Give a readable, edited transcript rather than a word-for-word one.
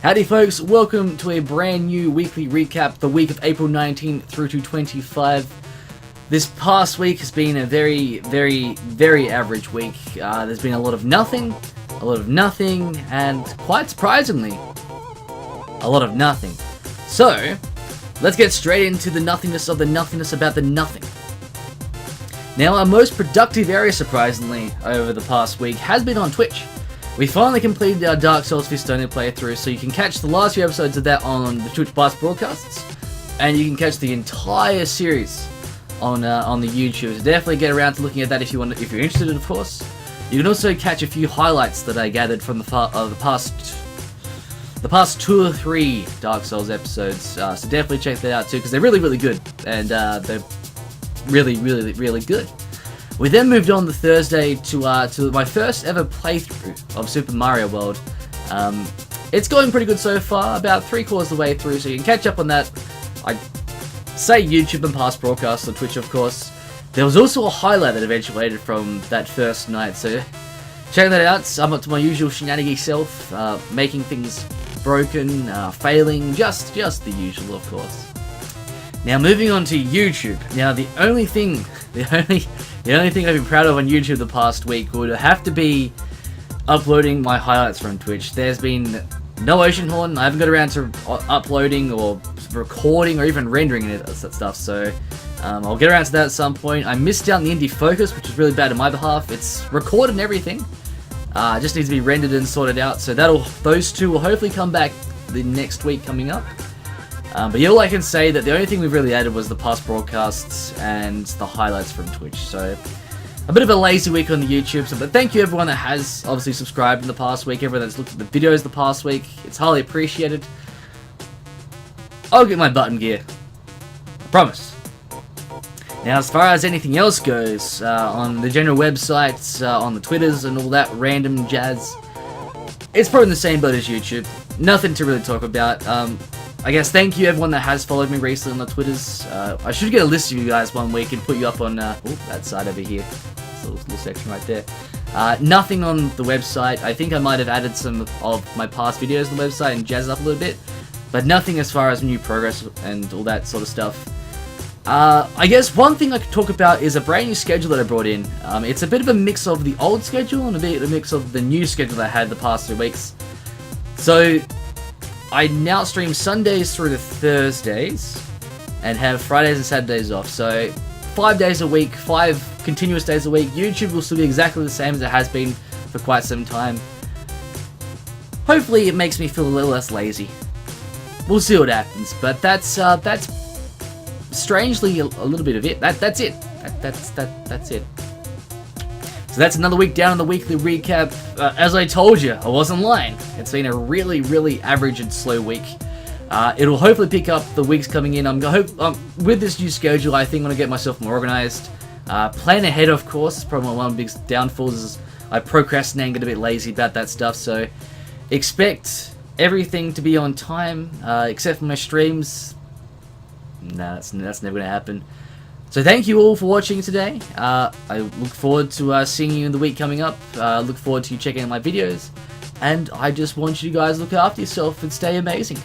Howdy folks, welcome to a brand new weekly recap, the week of April 19 through to 25. This past week has been a very average week. There's been a lot of nothing, and quite surprisingly, a lot of nothing. So, let's get straight into the nothingness of the nothingness about the nothing. Now, our most productive area, surprisingly, over the past week has been on Twitch. We finally completed our Dark Souls Fistonia playthrough, so you can catch the last few episodes of that on the Twitch past broadcasts, and you can catch the entire series on the YouTube. So definitely get around to looking at that if you're interested, of course. You can also catch a few highlights that I gathered from the past 2 or 3 Dark Souls episodes. So definitely check that out too, because they're really good, and they're really good. We then moved on the Thursday to my first ever playthrough of Super Mario World. It's going pretty good so far, about 3/4 of the way through, so you can catch up on that. I say YouTube and past broadcasts on Twitch, of course. There was also a highlight that eventuated from that first night, so check that out. I'm up to my usual shenanigan self, making things broken, failing, just the usual, of course. Now moving on to YouTube. Now the only thing I've been proud of on YouTube the past week would have to be uploading my highlights from Twitch. There's been no Oceanhorn. I haven't got around to uploading or recording or even rendering it, that stuff, so I'll get around to that at some point. I missed out on the Indie Focus, which is really bad on my behalf. It's recorded and everything. Just needs to be rendered and sorted out, so those two will hopefully come back the next week coming up. But yeah, all I can say that the only thing we've really added was the past broadcasts and the highlights from Twitch. So a bit of a lazy week on the YouTube. But thank you everyone that has obviously subscribed in the past week, everyone that's looked at the videos the past week. It's highly appreciated. I'll get my button gear. I promise. Now, as far as anything else goes, on the general websites, on the Twitters and all that random jazz, it's probably in the same boat as YouTube. Nothing to really talk about. I guess thank you everyone that has followed me recently on the Twitters. I should get a list of you guys one week and put you up on that side over here. This little section right there. Nothing on the website. I think I might have added some of my past videos on the website and jazzed up a little bit, but nothing as far as new progress and all that sort of stuff. I guess one thing I could talk about is a brand new schedule that I brought in. It's a bit of a mix of the old schedule and a bit of a mix of the new schedule that I had the past 2 weeks. So I now stream Sundays through to Thursdays and have Fridays and Saturdays off. So 5 days a week, 5 continuous days a week. YouTube will still be exactly the same as it has been for quite some time. Hopefully it makes me feel a little less lazy. We'll see what happens, but that's strangely a little bit of it. That's it. That's it. So that's another week down in the weekly recap. As I told you, I wasn't lying. It's been a really average and slow week. It'll hopefully pick up the weeks coming in. With this new schedule, I think I'm going to get myself more organized. Plan ahead, of course. Probably one of the big downfalls is I procrastinate and get a bit lazy about that stuff. So expect everything to be on time, except for my streams. Nah, that's never going to happen. So thank you all for watching today. I look forward to seeing you in the week coming up. Look forward to you checking out my videos. And I just want you guys to look after yourself and stay amazing.